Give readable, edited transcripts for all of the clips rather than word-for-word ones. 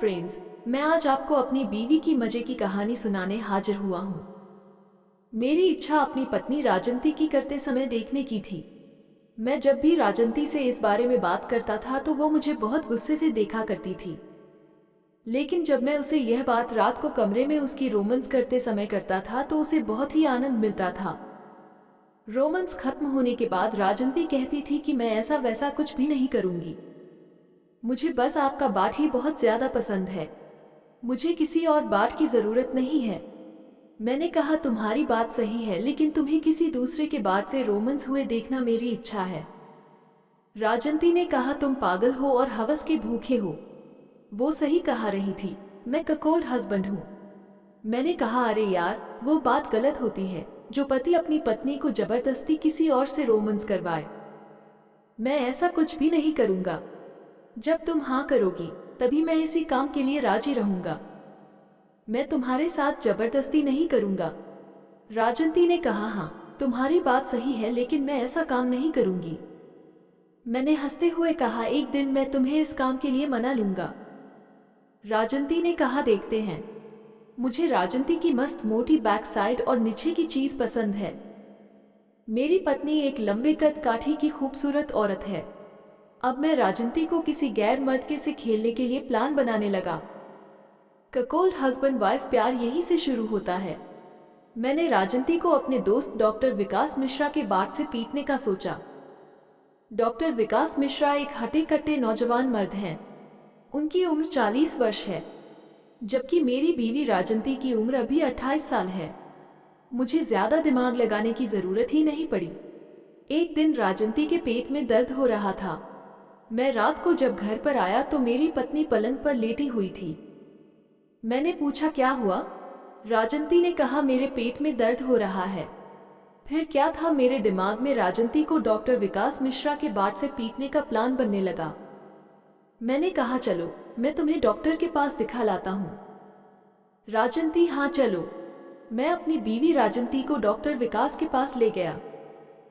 Friends, मैं आज आपको अपनी बीवी की मजे की कहानी सुनाने हाजिर हुआ हूँ। मेरी इच्छा अपनी पत्नी राजंती की करते समय देखने की थी। मैं जब भी राजंती से इस बारे में बात करता था तो वो मुझे बहुत गुस्से से देखा करती थी। लेकिन जब मैं उसे यह बात रात को कमरे में उसकी रोमांस करते समय करता था तो उसे बहुत ही आनंद मिलता था। रोमांस खत्म होने के बाद राजंती कहती थी कि मैं ऐसा वैसा कुछ भी नहीं करूंगी। मुझे बस आपका बाट ही बहुत ज्यादा पसंद है। मुझे किसी और बाट की जरूरत नहीं है। मैंने कहा तुम्हारी बात सही है, लेकिन तुम्हें किसी दूसरे के बाट से रोमांस हुए देखना मेरी इच्छा है। राजंती ने कहा तुम पागल हो और हवस के भूखे हो। वो सही कहा रही थी, मैं ककोल्ड हस्बैंड हूँ। मैंने कहा अरे यार, वो बात गलत होती है जो पति अपनी पत्नी को जबरदस्ती किसी और से रोमांस करवाए। मैं ऐसा कुछ भी नहीं करूंगा। जब तुम हाँ करोगी तभी मैं इसी काम के लिए राजी रहूंगा। मैं तुम्हारे साथ जबरदस्ती नहीं करूंगा। राजंती ने कहा हाँ, तुम्हारी बात सही है, लेकिन मैं ऐसा काम नहीं करूंगी। मैंने हंसते हुए कहा एक दिन मैं तुम्हें इस काम के लिए मना लूंगा। राजंती ने कहा देखते हैं। मुझे राजंती की मस्त मोटी बैक साइड और नीचे की चीज पसंद है। मेरी पत्नी एक लंबे कद काठी की खूबसूरत औरत है। अब मैं राजंती को किसी गैर मर्द के से खेलने के लिए प्लान बनाने लगा। ककोल्ड हस्बैंड वाइफ प्यार यहीं से शुरू होता है। मैंने राजंती को अपने दोस्त डॉक्टर विकास मिश्रा के बाट से पीटने का सोचा। डॉक्टर विकास मिश्रा एक हट्टे-कट्टे नौजवान मर्द हैं। उनकी उम्र 40 वर्ष है, जबकि मेरी बीवी राजंती की उम्र अभी 28 साल है। मुझे ज्यादा दिमाग लगाने की जरूरत ही नहीं पड़ी। एक दिन राजंती के पेट में दर्द हो रहा था। मैं रात को जब घर पर आया तो मेरी पत्नी पलंग पर लेटी हुई थी। मैंने पूछा क्या हुआ? राजंती ने कहा मेरे पेट में दर्द हो रहा है। फिर क्या था, मेरे दिमाग में राजंती को डॉक्टर विकास मिश्रा के बाट से पीटने का प्लान बनने लगा। मैंने कहा चलो, मैं तुम्हें डॉक्टर के पास दिखा लाता हूँ। राजंती हाँ चलो। मैं अपनी बीवी राजंती को डॉक्टर विकास के पास ले गया।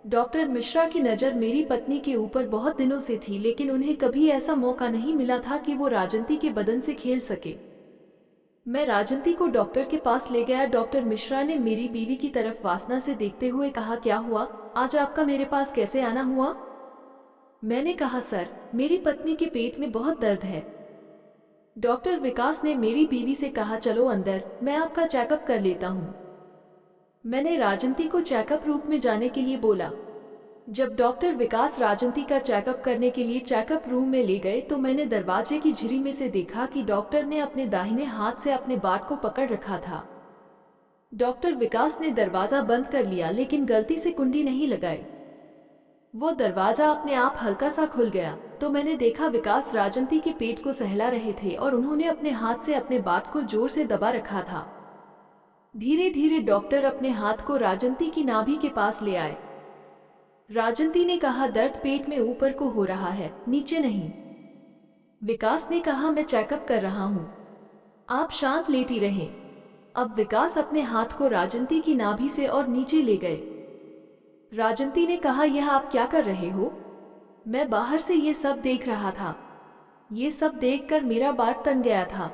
डॉक्टर मिश्रा की नज़र मेरी पत्नी के ऊपर बहुत दिनों से थी, लेकिन उन्हें कभी ऐसा मौका नहीं मिला था कि वो राजंती के बदन से खेल सके। मैं राजंती को डॉक्टर के पास ले गया। डॉक्टर मिश्रा ने मेरी बीवी की तरफ वासना से देखते हुए कहा क्या हुआ, आज आपका मेरे पास कैसे आना हुआ? मैंने कहा सर, मेरी पत्नी के पेट में बहुत दर्द है। डॉक्टर विकास ने मेरी बीवी से कहा चलो अंदर, मैं आपका चेकअप कर लेता हूँ। मैंने राजंती को चेकअप रूम में जाने के लिए बोला। जब डॉक्टर विकास राजंती का चेकअप करने के लिए चेकअप रूम में ले गए तो मैंने दरवाजे की झिरी में से देखा कि डॉक्टर ने अपने दाहिने हाथ से अपने बाट को पकड़ रखा था। डॉक्टर विकास ने दरवाजा बंद कर लिया, लेकिन गलती से कुंडी नहीं लगाई। वो दरवाजा अपने आप हल्का सा खुल गया तो मैंने देखा विकास राजंती के पेट को सहला रहे थे और उन्होंने अपने हाथ से अपने बाट को जोर से दबा रखा था। धीरे धीरे डॉक्टर अपने हाथ को राजंती की नाभि के पास ले आए। राजंती ने कहा दर्द पेट में ऊपर को हो रहा है, नीचे नहीं। विकास ने कहा मैं चेकअप कर रहा हूँ, आप शांत लेटी रहें। अब विकास अपने हाथ को राजंती की नाभि से और नीचे ले गए। राजंती ने कहा यह आप क्या कर रहे हो? मैं बाहर से ये सब देख रहा था। ये सब देखकर मेरा बाट तन गया था।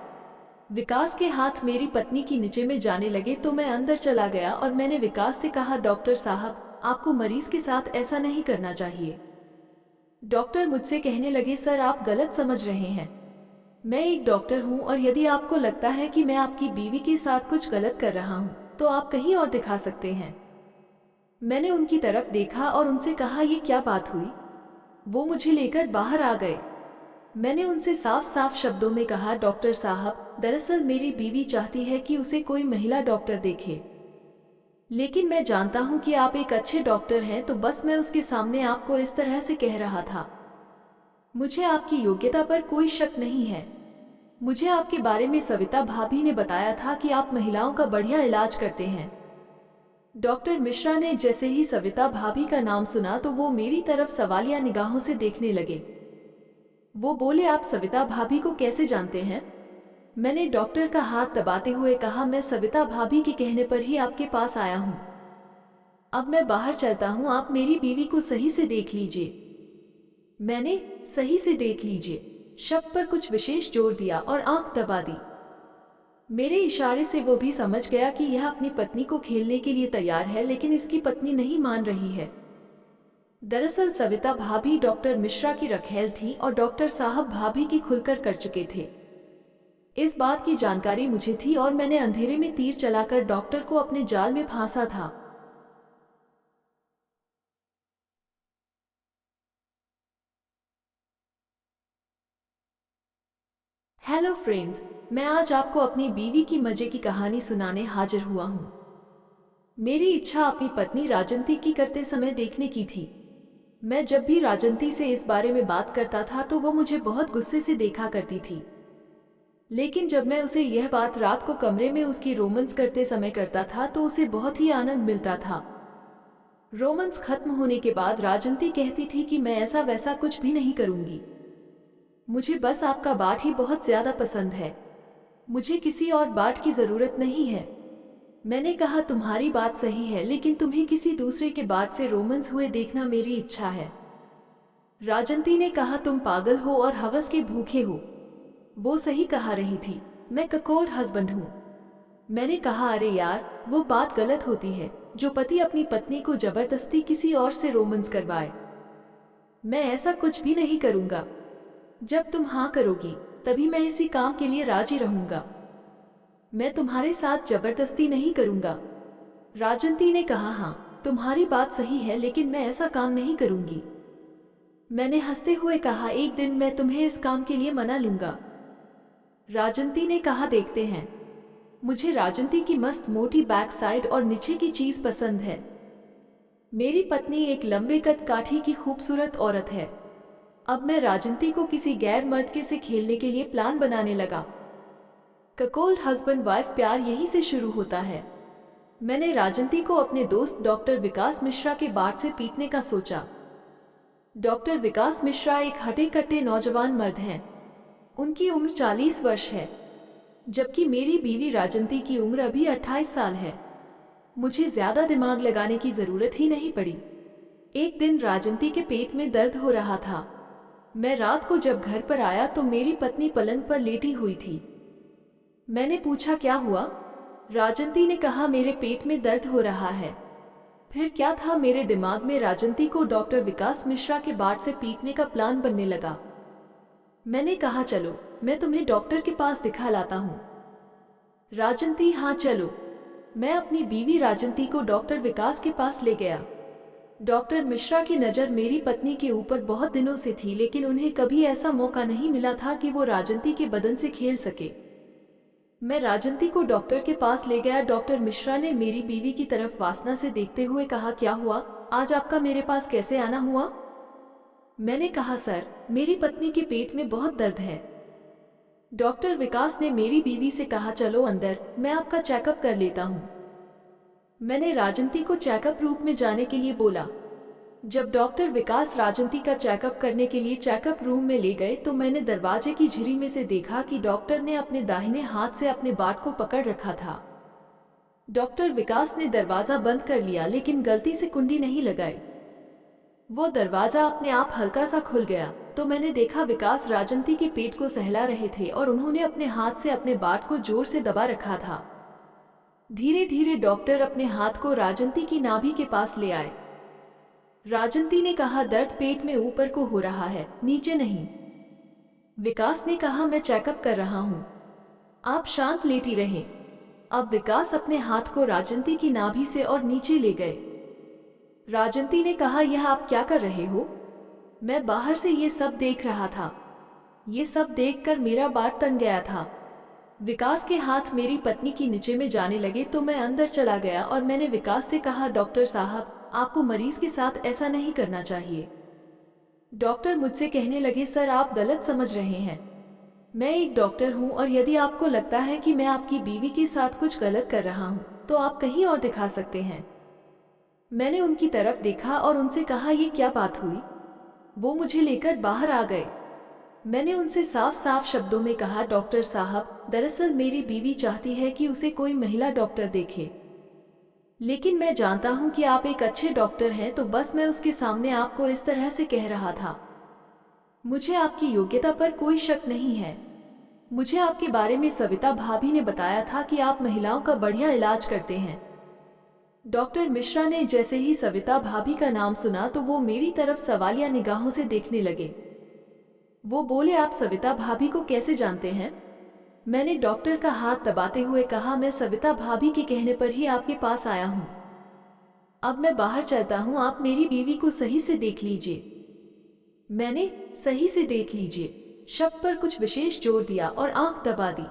विकास के हाथ मेरी पत्नी की नीचे में जाने लगे तो मैं अंदर चला गया और मैंने विकास से कहा डॉक्टर साहब, आपको मरीज के साथ ऐसा नहीं करना चाहिए। डॉक्टर मुझसे कहने लगे सर आप गलत समझ रहे हैं। मैं एक डॉक्टर हूं और यदि आपको लगता है कि मैं आपकी बीवी के साथ कुछ गलत कर रहा हूं तो आप कहीं और दिखा सकते हैं। मैंने उनकी तरफ देखा और उनसे कहा ये क्या बात हुई? वो मुझे लेकर बाहर आ गए। मैंने उनसे साफ साफ शब्दों में कहा डॉक्टर साहब, दरअसल मेरी बीवी चाहती है कि उसे कोई महिला डॉक्टर देखे, लेकिन मैं जानता हूं कि आप एक अच्छे डॉक्टर हैं, तो बस मैं उसके सामने आपको इस तरह से कह रहा था। मुझे आपकी योग्यता पर कोई शक नहीं है। मुझे आपके बारे में सविता भाभी ने बताया था कि आप महिलाओं का बढ़िया इलाज करते हैं। डॉक्टर मिश्रा ने जैसे ही सविता भाभी का नाम सुना तो वो मेरी तरफ सवालिया निगाहों से देखने लगे। वो बोले आप सविता भाभी को कैसे जानते हैं? मैंने डॉक्टर का हाथ दबाते हुए कहा मैं सविता भाभी के कहने पर ही आपके पास आया हूँ। अब मैं बाहर चलता हूँ, आप मेरी बीवी को सही से देख लीजिए। मैंने सही से देख लीजिए। शब्द पर कुछ विशेष जोर दिया और आंख दबा दी। मेरे इशारे से वो भी समझ गया कि यह अपनी पत्नी को खेलने के लिए तैयार है, लेकिन इसकी पत्नी नहीं मान रही है। दरअसल सविता भाभी डॉक्टर मिश्रा की रखेल थी और डॉक्टर साहब भाभी की खुलकर कर चुके थे। इस बात की जानकारी मुझे थी और मैंने अंधेरे में तीर चलाकर डॉक्टर को अपने जाल में फांसा था। हेलो फ्रेंड्स, मैं आज आपको अपनी बीवी की मजे की कहानी सुनाने हाजिर हुआ हूँ। मेरी इच्छा अपनी पत्नी राजंती की करते समय देखने की थी। मैं जब भी राजंती से इस बारे में बात करता था तो वो मुझे बहुत गुस्से से देखा करती थी, लेकिन जब मैं उसे यह बात रात को कमरे में उसकी रोमांस करते समय करता था तो उसे बहुत ही आनंद मिलता था। रोमांस खत्म होने के बाद राजंती कहती थी कि मैं ऐसा वैसा कुछ भी नहीं करूंगी, मुझे बस आपका बाट ही बहुत ज्यादा पसंद है, मुझे किसी और बाट की जरूरत नहीं है। मैंने कहा तुम्हारी बात सही है, लेकिन तुम्हें किसी दूसरे के बाट से रोमांस हुए देखना मेरी इच्छा है। राजंती ने कहा तुम पागल हो और हवस के भूखे हो। वो सही कहा रही थी, मैं ककोर हस्बैंड हूँ। मैंने कहा अरे यार, वो बात गलत होती है जो पति अपनी पत्नी को जबरदस्ती किसी और से रोमांस करवाए। मैं ऐसा कुछ भी नहीं करूँगा। जब तुम हाँ करोगी तभी मैं इसी काम के लिए राजी रहूंगा। मैं तुम्हारे साथ जबरदस्ती नहीं करूंगा। राजंती ने कहा हाँ तुम्हारी बात सही है, लेकिन मैं ऐसा काम नहीं करूंगी। मैंने हंसते हुए कहा एक दिन मैं तुम्हें इस काम के लिए मना लूंगा। राजंती ने कहा देखते हैं। मुझे राजंती की मस्त मोटी बैक साइड और नीचे की चीज पसंद है। मेरी पत्नी एक लंबे कद काठी की खूबसूरत औरत है। अब मैं राजंती को किसी गैर मर्द के से खेलने के लिए प्लान बनाने लगा। ककोल्ड हस्बैंड वाइफ प्यार यहीं से शुरू होता है। मैंने राजंती को अपने दोस्त डॉक्टर विकास मिश्रा के बाट से पीटने का सोचा। डॉक्टर विकास मिश्रा एक हटे कट्टे नौजवान मर्द हैं। उनकी उम्र 40 वर्ष है, जबकि मेरी बीवी राजंती की उम्र अभी 28 साल है। मुझे ज्यादा दिमाग लगाने की जरूरत ही नहीं पड़ी। एक दिन राजंती के पेट में दर्द हो रहा था। मैं रात को जब घर पर आया तो मेरी पत्नी पलंग पर लेटी हुई थी। मैंने पूछा क्या हुआ? राजंती ने कहा मेरे पेट में दर्द हो रहा है। फिर क्या था, मेरे दिमाग में राजंती को डॉक्टर विकास मिश्रा के बाट से पीटने का प्लान बनने लगा। मैंने कहा चलो मैं तुम्हें डॉक्टर के पास दिखा लाता हूँ। राजंती हाँ चलो। मैं अपनी बीवी राजंती को डॉक्टर विकास के पास ले गया। डॉक्टर मिश्रा की नज़र मेरी पत्नी के ऊपर बहुत दिनों से थी, लेकिन उन्हें कभी ऐसा मौका नहीं मिला था कि वो राजंती के बदन से खेल सके। मैं राजंती को डॉक्टर के पास ले गया। डॉक्टर मिश्रा ने मेरी बीवी की तरफ वासना से देखते हुए कहा क्या हुआ, आज आपका मेरे पास कैसे आना हुआ? मैंने कहा सर, मेरी पत्नी के पेट में बहुत दर्द है। डॉक्टर विकास ने मेरी बीवी से कहा चलो अंदर, मैं आपका चेकअप कर लेता हूँ। मैंने राजंती को चेकअप रूम में जाने के लिए बोला। जब डॉक्टर विकास राजंती का चेकअप करने के लिए चेकअप रूम में ले गए तो मैंने दरवाजे की झिरी में से देखा कि डॉक्टर ने अपने दाहिने हाथ से अपने बाट को पकड़ रखा था। डॉक्टर विकास ने दरवाजा बंद कर लिया, लेकिन गलती से कुंडी नहीं लगाई। वो दरवाजा अपने आप हल्का सा खुल गया तो मैंने देखा विकास राजंती के पेट को सहला रहे थे और उन्होंने अपने हाथ से अपने बाट को जोर से दबा रखा था। धीरे धीरे डॉक्टर अपने हाथ को राजंती की नाभि के पास ले आए। राजंती ने कहा दर्द पेट में ऊपर को हो रहा है, नीचे नहीं। विकास ने कहा मैं चेकअप कर रहा हूँ, आप शांत लेटी रहें। अब विकास अपने हाथ को राजंती की नाभि से और नीचे ले गए। राजंती ने कहा यह आप क्या कर रहे हो? मैं बाहर से ये सब देख रहा था। ये सब देखकर मेरा बाट तन गया था। विकास के हाथ मेरी पत्नी की नीचे में जाने लगे तो मैं अंदर चला गया और मैंने विकास से कहा डॉक्टर साहब, आपको मरीज के साथ ऐसा नहीं करना चाहिए। डॉक्टर मुझसे कहने लगे सर आप गलत समझ रहे हैं, मैं एक डॉक्टर हूं और यदि आपको लगता है कि मैं आपकी बीवी के साथ कुछ गलत कर रहा हूं तो आप कहीं और दिखा सकते हैं। मैंने उनकी तरफ देखा और उनसे कहा ये क्या बात हुई? वो मुझे लेकर बाहर आ गए। मैंने उनसे साफ साफ शब्दों में कहा डॉक्टर साहब, दरअसल मेरी बीवी चाहती है कि उसे कोई महिला डॉक्टर देखे, लेकिन मैं जानता हूं कि आप एक अच्छे डॉक्टर हैं तो बस मैं उसके सामने आपको इस तरह से कह रहा था। मुझे आपकी योग्यता पर कोई शक नहीं है। मुझे आपके बारे में सविता भाभी ने बताया था कि आप महिलाओं का बढ़िया इलाज करते हैं। डॉक्टर मिश्रा ने जैसे ही सविता भाभी का नाम सुना तो वो मेरी तरफ सवालिया निगाहों से देखने लगे। वो बोले, आप सविता भाभी को कैसे जानते हैं? मैंने डॉक्टर का हाथ दबाते हुए कहा, मैं सविता भाभी के कहने पर ही आपके पास आया हूँ। अब मैं बाहर चलता हूँ, आप मेरी बीवी को सही से देख लीजिए। मैंने सही से देख लीजिए शब्द पर कुछ विशेष जोर दिया और आंख दबा दी।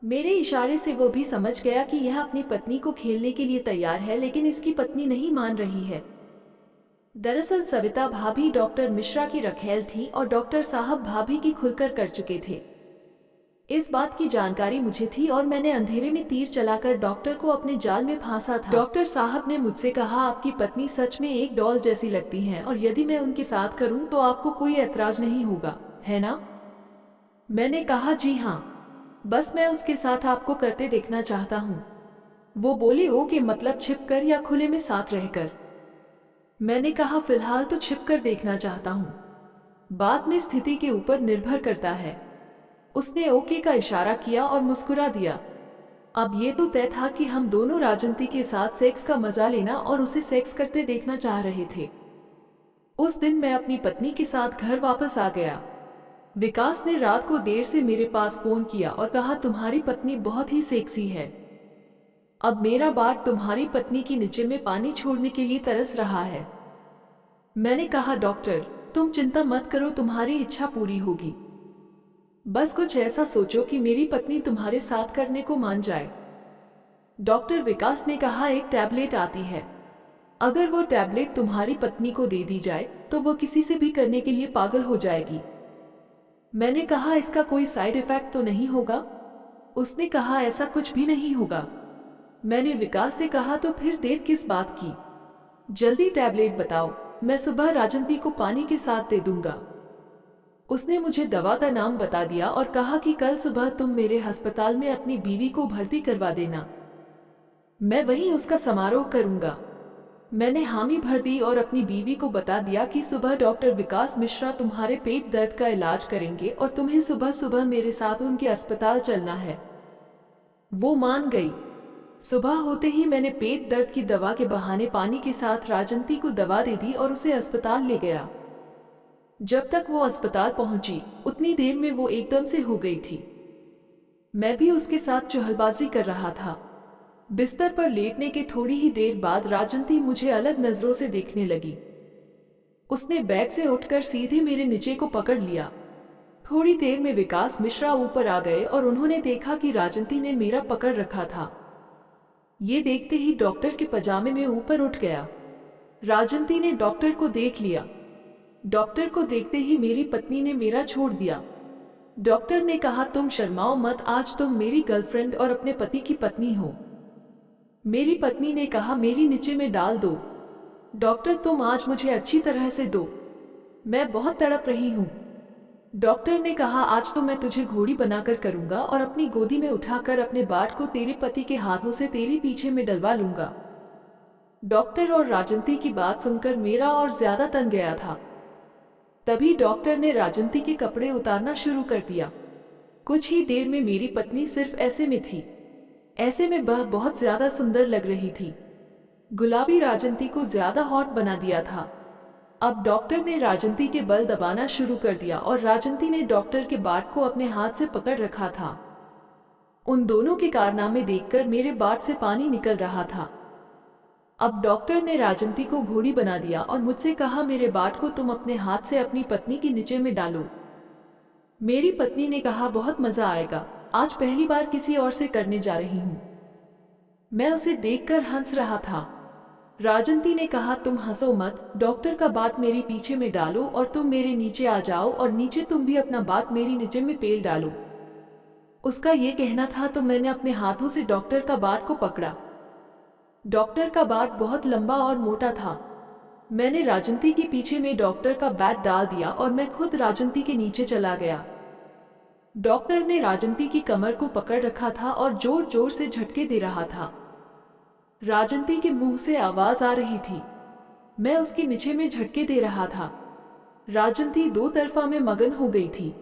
मेरे इशारे से वो भी समझ गया कि यह अपनी पत्नी को खेलने के लिए तैयार है, लेकिन इसकी पत्नी नहीं मान रही है। दरअसल सविता भाभी डॉक्टर मिश्रा की रखेल थी और डॉक्टर साहब भाभी की खुलकर कर चुके थे। इस बात की जानकारी मुझे थी और मैंने अंधेरे में तीर चलाकर डॉक्टर को अपने जाल में फांसा था। डॉक्टर साहब ने मुझसे कहा, आपकी पत्नी सच में एक डॉल जैसी लगती हैं और यदि मैं उनके साथ करूं तो आपको कोई ऐतराज नहीं होगा, है ना? मैंने कहा, जी हाँ, बस मैं उसके साथ आपको करते देखना चाहता हूँ। वो बोली, ओके, मतलब छिपकर या खुले में साथ रहकर? मैंने कहा, फिलहाल तो छिपकर देखना चाहता हूँ, बाद में स्थिति के ऊपर निर्भर करता है। उसने ओके का इशारा किया और मुस्कुरा दिया। अब ये तो तय था कि हम दोनों राजंती के साथ सेक्स का मजा लेना और उसे सेक्स करते देखना चाह रहे थे। उस दिन मैं अपनी पत्नी के साथ घर वापस आ गया। विकास ने रात को देर से मेरे पास फोन किया और कहा, तुम्हारी पत्नी बहुत ही सेक्सी है। अब मेरा बाट तुम्हारी पत्नी की नीचे में पानी छोड़ने के लिए तरस रहा है। मैंने कहा, डॉक्टर तुम चिंता मत करो, तुम्हारी इच्छा पूरी होगी। बस कुछ ऐसा सोचो कि मेरी पत्नी तुम्हारे साथ करने को मान जाए। डॉक्टर विकास ने कहा, एक टैबलेट आती है, अगर वो टैबलेट तुम्हारी पत्नी को दे दी जाए तो वो किसी से भी करने के लिए पागल हो जाएगी। मैंने कहा, इसका कोई साइड इफेक्ट तो नहीं होगा? उसने कहा, ऐसा कुछ भी नहीं होगा। मैंने विकास से कहा, तो फिर देर किस बात की, जल्दी टैबलेट बताओ, मैं सुबह राजंती को पानी के साथ दे दूंगा। उसने मुझे दवा का नाम बता दिया और कहा कि कल सुबह तुम मेरे अस्पताल में अपनी बीवी को भर्ती करवा देना, मैं वहीं उसका समारोह करूंगा। मैंने हामी भर दी और अपनी बीवी को बता दिया कि सुबह डॉक्टर विकास मिश्रा तुम्हारे पेट दर्द का इलाज करेंगे और तुम्हें सुबह सुबह मेरे साथ उनके अस्पताल चलना है। वो मान गई। सुबह होते ही मैंने पेट दर्द की दवा के बहाने पानी के साथ राजंती को दवा दे दी और उसे अस्पताल ले गया। जब तक वो अस्पताल पहुंची उतनी देर में वो एकदम से हो गई थी। मैं भी उसके साथ चहलबाजी कर रहा था। बिस्तर पर लेटने के थोड़ी ही देर बाद राजंती मुझे अलग नजरों से देखने लगी। उसने बेड से उठकर सीधे मेरे नीचे को पकड़ लिया। थोड़ी देर में विकास मिश्रा ऊपर आ गए और उन्होंने देखा कि राजंती ने मेरा पकड़ रखा था। ये देखते ही डॉक्टर के पजामे में ऊपर उठ गया। राजंती ने डॉक्टर को देख लिया। डॉक्टर को देखते ही मेरी पत्नी ने मेरा छोड़ दिया। डॉक्टर ने कहा, तुम शर्माओ मत, आज तुम मेरी गर्लफ्रेंड और अपने पति की पत्नी हो। मेरी पत्नी ने कहा, मेरी नीचे में डाल दो। डॉक्टर तुम आज मुझे अच्छी तरह से दो, मैं बहुत तड़प रही हूँ। डॉक्टर ने कहा, आज तो मैं तुझे घोड़ी बनाकर करूंगा और अपनी गोदी में उठाकर अपने बाट को तेरे पति के हाथों से तेरे पीछे में डलवा लूंगा। डॉक्टर और राजंती की बात सुनकर मेरा और ज्यादा तन गया था। तभी डॉक्टर ने राजंती के कपड़े उतारना शुरू कर दिया। कुछ ही देर में मेरी पत्नी सिर्फ ऐसे में थी। ऐसे में वह बहुत ज्यादा सुंदर लग रही थी। गुलाबी राजंती को ज्यादा हॉट बना दिया था। अब डॉक्टर ने राजंती के बल दबाना शुरू कर दिया और राजंती ने डॉक्टर के बाट को अपने हाथ से पकड़ रखा था। उन दोनों के कारनामे देखकर मेरे बाट से पानी निकल रहा था। अब डॉक्टर ने राजंती को घोड़ी बना दिया और मुझसे कहा, मेरे बाट को तुम अपने हाथ से अपनी पत्नी के नीचे में डालो। मेरी पत्नी ने कहा, बहुत मजा आएगा, आज पहली बार किसी और से करने जा रही हूं। मैं उसे देखकर हंस रहा था। राजंती ने कहा, तुम हंसो मत, डॉक्टर का बाट मेरे पीछे में डालो और तुम मेरे नीचे आ जाओ और नीचे तुम भी अपना बाट मेरी नीचे में पेल डालो। उसका ये कहना था तो मैंने अपने हाथों से डॉक्टर का बाट को पकड़ा। डॉक्टर का बाट बहुत लंबा और मोटा था। मैंने राजंती के पीछे में डॉक्टर का बैट डाल दिया और मैं खुद राजंती के नीचे चला गया। डॉक्टर ने राजंती की कमर को पकड़ रखा था और जोर जोर से झटके दे रहा था। राजंती के मुंह से आवाज आ रही थी। मैं उसके नीचे में झटके दे रहा था। राजंती दो तरफा में मगन हो गई थी।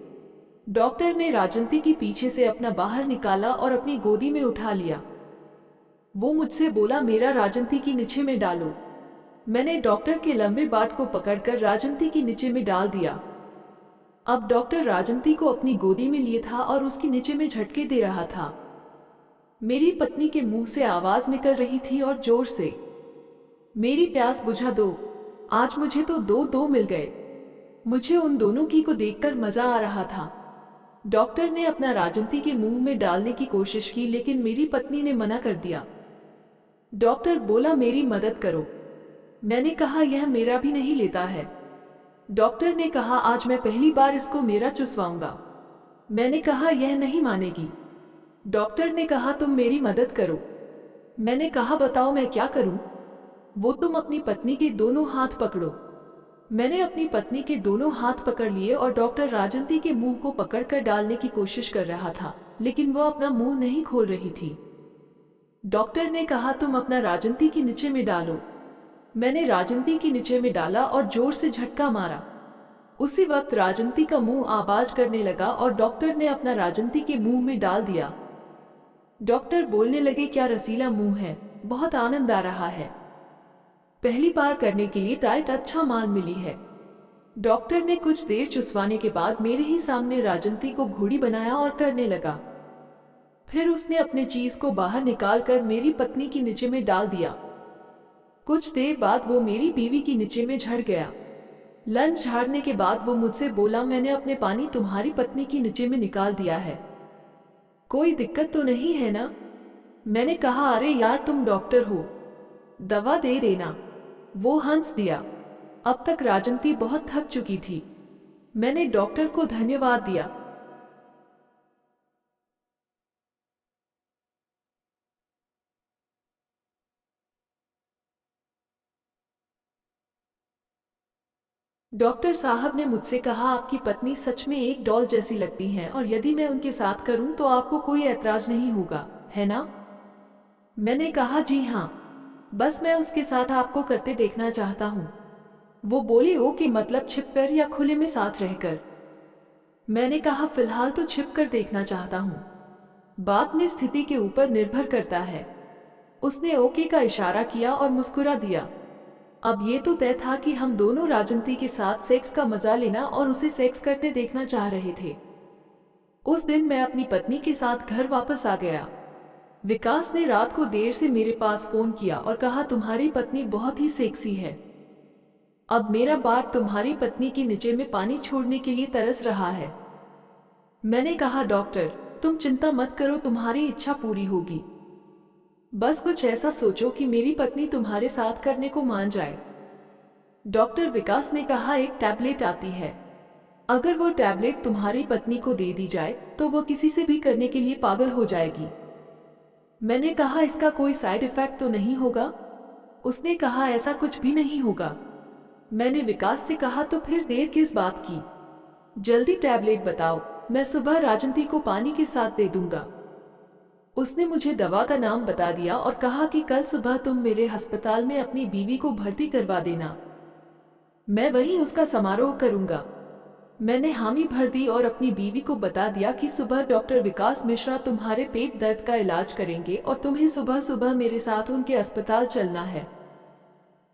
डॉक्टर ने राजंती की पीछे से अपना बाहर निकाला और अपनी गोदी में उठा लिया। वो मुझसे बोला, मेरा राजंती की नीचे में डालो। मैंने डॉक्टर के लंबे बाट को पकड़कर राजंती की नीचे में डाल दिया। अब डॉक्टर राजंती को अपनी गोदी में लिए था और उसकी नीचे में झटके दे रहा था। मेरी पत्नी के मुंह से आवाज निकल रही थी और जोर से, मेरी प्यास बुझा दो। आज मुझे तो दो दो मिल गए। मुझे उन दोनों की को देखकर मजा आ रहा था। डॉक्टर ने अपना राजंती के मुंह में डालने की कोशिश की, लेकिन मेरी पत्नी ने मना कर दिया। डॉक्टर बोला, मेरी मदद करो। मैंने कहा, यह मेरा भी नहीं लेता है। डॉक्टर ने कहा, आज मैं पहली बार इसको मेरा चुसवाऊंगा। मैंने कहा, यह नहीं मानेगी। डॉक्टर ने कहा, तुम मेरी मदद करो। मैंने कहा, बताओ मैं क्या करूं? वो, तुम अपनी पत्नी के दोनों हाथ पकड़ो। मैंने अपनी पत्नी के दोनों हाथ पकड़ लिए और डॉक्टर राजंती के मुंह को पकड़कर डालने की कोशिश कर रहा था, लेकिन वो अपना मुंह नहीं खोल रही थी। डॉक्टर ने कहा, तुम अपना राजंती की नीचे में डालो। मैंने राजंती की नीचे में डाला और जोर से झटका मारा। उसी वक्त राजंती का मुंह आवाज करने लगा और डॉक्टर ने अपना राजंती के मुंह में डाल दिया। डॉक्टर बोलने लगे, क्या रसीला मुंह है, बहुत आनंद आ रहा है। पहली बार करने के लिए टाइट अच्छा माल मिली है। डॉक्टर ने कुछ देर चुसवाने के बाद मेरे ही सामने राजंती को घोड़ी बनाया और करने लगा। फिर उसने अपने चीज को बाहर निकालकर मेरी पत्नी की नीचे में डाल दिया। कुछ देर बाद वो मेरी बीवी की नीचे में झड़ गया। लंच झाड़ने के बाद वो मुझसे बोला, मैंने अपने पानी तुम्हारी पत्नी की नीचे में निकाल दिया है, कोई दिक्कत तो नहीं है ना? मैंने कहा, अरे यार, तुम डॉक्टर हो, दवा दे देना। वो हंस दिया। अब तक राजंती बहुत थक चुकी थी। मैंने डॉक्टर को धन्यवाद दिया। डॉक्टर साहब ने मुझसे कहा, आपकी पत्नी सच में एक डॉल जैसी लगती हैं और यदि मैं उनके साथ करूं तो आपको कोई ऐतराज नहीं होगा, है ना? मैंने कहा, जी हाँ, बस मैं उसके साथ आपको करते देखना चाहता हूं। वो बोली, ओके, मतलब छिपकर या खुले में साथ रहकर? मैंने कहा, फिलहाल तो छिपकर देखना चाहता हूं, बाद में स्थिति के ऊपर निर्भर करता है। उसने ओके का इशारा किया और मुस्कुरा दिया। अब ये तो तय था कि हम दोनों राजंती के साथ सेक्स का मजा लेना और उसे सेक्स करते देखना चाह रहे थे। उस दिन मैं अपनी पत्नी के साथ घर वापस आ गया। विकास ने रात को देर से मेरे पास फोन किया और कहा, तुम्हारी पत्नी बहुत ही सेक्सी है। अब मेरा बाट तुम्हारी पत्नी की नीचे में पानी छोड़ने के लिए तरस रहा है। मैंने कहा, डॉक्टर, तुम चिंता मत करो, तुम्हारी इच्छा पूरी होगी। बस कुछ ऐसा सोचो कि मेरी पत्नी तुम्हारे साथ करने को मान जाए। डॉक्टर विकास ने कहा, एक टैबलेट आती है, अगर वो टैबलेट तुम्हारी पत्नी को दे दी जाए तो वो किसी से भी करने के लिए पागल हो जाएगी। मैंने कहा, इसका कोई साइड इफेक्ट तो नहीं होगा? उसने कहा, ऐसा कुछ भी नहीं होगा। मैंने विकास से कहा, तो फिर देर किस बात की, जल्दी टैबलेट बताओ, मैं सुबह राजंती को पानी के साथ दे दूंगा। उसने मुझे दवा का नाम बता दिया और कहा कि कल सुबह तुम मेरे अस्पताल में अपनी बीवी को भर्ती करवा देना, मैं वहीं उसका समारोह करूंगा। मैंने हामी भर दी और अपनी बीवी को बता दिया कि सुबह डॉक्टर विकास मिश्रा तुम्हारे पेट दर्द का इलाज करेंगे और तुम्हें सुबह सुबह मेरे साथ उनके अस्पताल चलना है।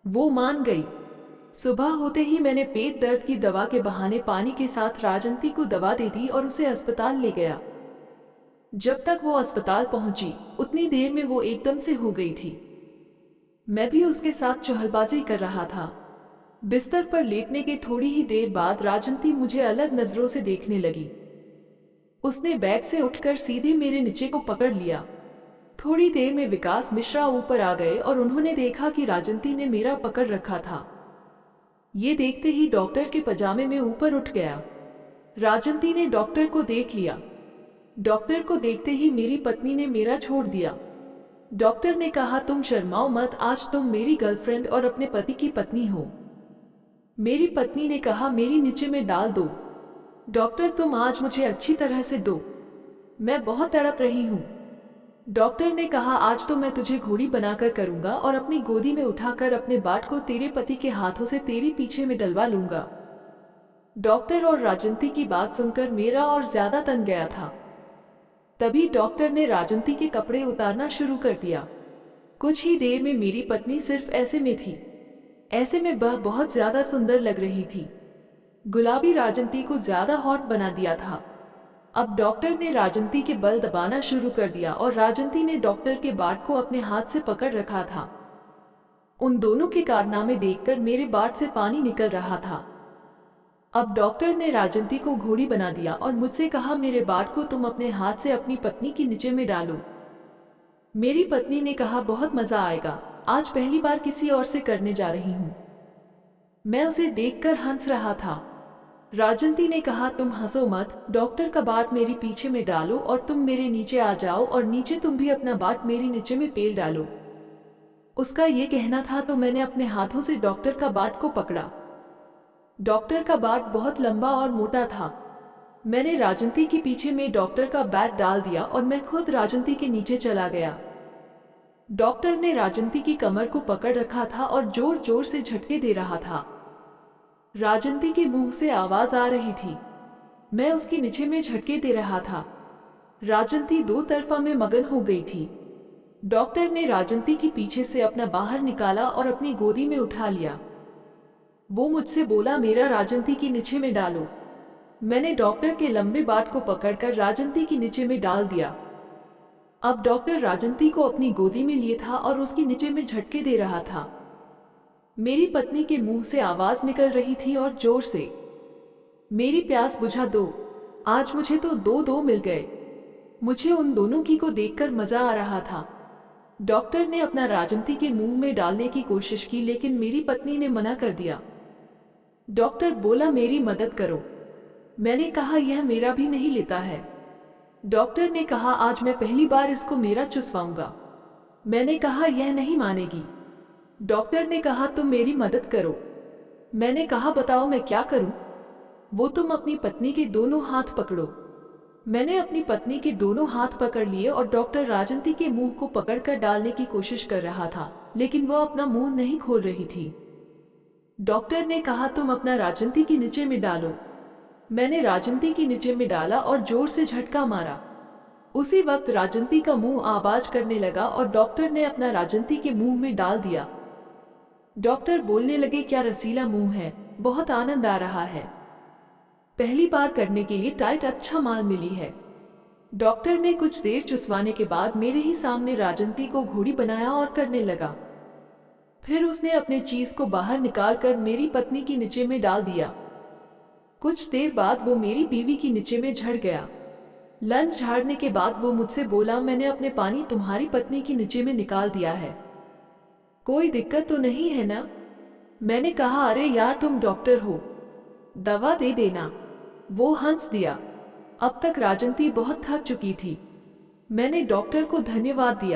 वो मान गई। सुबह होते ही मैंने पेट दर्द की दवा के बहाने पानी के साथ राजंती को दवा दे दी और उसे अस्पताल ले गया। जब तक वो अस्पताल पहुंची उतनी देर में वो एकदम से हो गई थी। मैं भी उसके साथ चहलबाजी कर रहा था। बिस्तर पर लेटने के थोड़ी ही देर बाद राजंती मुझे अलग नजरों से देखने लगी। उसने बेड से उठकर सीधे मेरे नीचे को पकड़ लिया। थोड़ी देर में विकास मिश्रा ऊपर आ गए और उन्होंने देखा कि राजंती ने मेरा पकड़ रखा था। ये देखते ही डॉक्टर के पजामे में ऊपर उठ गया। राजंती ने डॉक्टर को देख लिया। डॉक्टर को देखते ही मेरी पत्नी ने मेरा छोड़ दिया। डॉक्टर ने कहा, तुम शर्माओ मत, आज तुम मेरी गर्लफ्रेंड और अपने पति की पत्नी हो। मेरी पत्नी ने कहा, मेरी नीचे में डाल दो। डॉक्टर, तुम आज मुझे अच्छी तरह से दो, मैं बहुत तड़प रही हूँ। डॉक्टर ने कहा, आज तो मैं तुझे घोड़ी बनाकर करूंगा और अपनी गोदी में उठाकर अपने बाट को तेरे पति के हाथों से तेरी पीछे में डलवा लूंगा। डॉक्टर और राजंती की बात सुनकर मेरा और ज्यादा तन गया था। तभी डॉक्टर ने राजंती के कपड़े उतारना शुरू कर दिया। कुछ ही देर में मेरी पत्नी सिर्फ ऐसे में थी। ऐसे में वह बहुत ज्यादा सुंदर लग रही थी। गुलाबी राजंती को ज्यादा हॉट बना दिया था। अब डॉक्टर ने राजंती के बल दबाना शुरू कर दिया और राजंती ने डॉक्टर के बाट को अपने हाथ से पकड़ रखा था। उन दोनों के कारनामे देखकर मेरे बाट से पानी निकल रहा था। अब डॉक्टर ने राजंती को घोड़ी बना दिया और मुझसे कहा, मेरे बाट को तुम अपने हाथ से अपनी पत्नी के नीचे में डालो। मेरी पत्नी ने कहा, बहुत मजा आएगा, आज पहली बार किसी और से करने जा रही हूं। मैं उसे देखकर हंस रहा था। राजंती ने कहा, तुम हंसो मत, डॉक्टर का बाट मेरी पीछे में डालो और तुम मेरे नीचे आ जाओ और नीचे तुम भी अपना बाट मेरी नीचे में पेल डालो। उसका ये कहना था तो मैंने अपने हाथों से डॉक्टर का बाट को पकड़ा। डॉक्टर का बाट बहुत लंबा और मोटा था। मैंने राजंती के पीछे में डॉक्टर का बैट डाल दिया और मैं खुद राजंती के नीचे चला गया। डॉक्टर ने राजंती की कमर को पकड़ रखा था और जोर जोर से झटके दे रहा था। राजंती के मुंह से आवाज आ रही थी। मैं उसके नीचे में झटके दे रहा था। राजंती दो तरफा में मगन हो गई थी। डॉक्टर ने राजंती के पीछे से अपना बाहर निकाला और अपनी गोदी में उठा लिया। वो मुझसे बोला, मेरा राजंती की नीचे में डालो। मैंने डॉक्टर के लंबे बाट को पकड़कर राजंती की नीचे में डाल दिया। अब डॉक्टर राजंती को अपनी गोदी में लिए था और उसके नीचे में झटके दे रहा था। मेरी पत्नी के मुंह से आवाज निकल रही थी और जोर से, मेरी प्यास बुझा दो, आज मुझे तो दो दो मिल गए। मुझे उन दोनों की को देखकर मजा आ रहा था। डॉक्टर ने अपना राजंती के मुंह में डालने की कोशिश की लेकिन मेरी पत्नी ने मना कर दिया। डॉक्टर बोला, मेरी मदद करो। मैंने कहा, यह मेरा भी नहीं लेता है। डॉक्टर ने कहा, आज मैं पहली बार इसको मेरा चुसवाऊंगा। मैंने कहा, यह नहीं मानेगी। डॉक्टर ने कहा, तुम मेरी मदद करो। मैंने कहा, बताओ मैं क्या करूं? वो, तुम अपनी पत्नी के दोनों हाथ पकड़ो। मैंने अपनी पत्नी के दोनों हाथ पकड़ लिए और डॉक्टर राजंती के मुंह को पकड़कर डालने की कोशिश कर रहा था लेकिन वह अपना मुंह नहीं खोल रही थी। डॉक्टर ने कहा, तुम अपना राजंती के नीचे में डालो। मैंने राजंती के नीचे में डाला और जोर से झटका मारा। उसी वक्त राजंती का मुंह आवाज करने लगा और डॉक्टर ने अपना राजंती के मुंह में डाल दिया। डॉक्टर बोलने लगे, क्या रसीला मुंह है, बहुत आनंद आ रहा है। पहली बार करने के लिए टाइट अच्छा माल मिली है। डॉक्टर ने कुछ देर चुसवाने के बाद मेरे ही सामने राजंती को घोड़ी बनाया और करने लगा। फिर उसने अपने चीज को बाहर निकालकर मेरी पत्नी की नीचे में डाल दिया। कुछ देर बाद वो मेरी बीवी की नीचे में झड़ गया। लंच झाड़ने के बाद वो मुझसे बोला, मैंने अपने पानी तुम्हारी पत्नी की नीचे में निकाल दिया है, कोई दिक्कत तो नहीं है ना? मैंने कहा, अरे यार, तुम डॉक्टर हो, दवा दे देना। वो हंस दिया। अब तक राजंती बहुत थक चुकी थी। मैंने डॉक्टर को धन्यवाद दिया।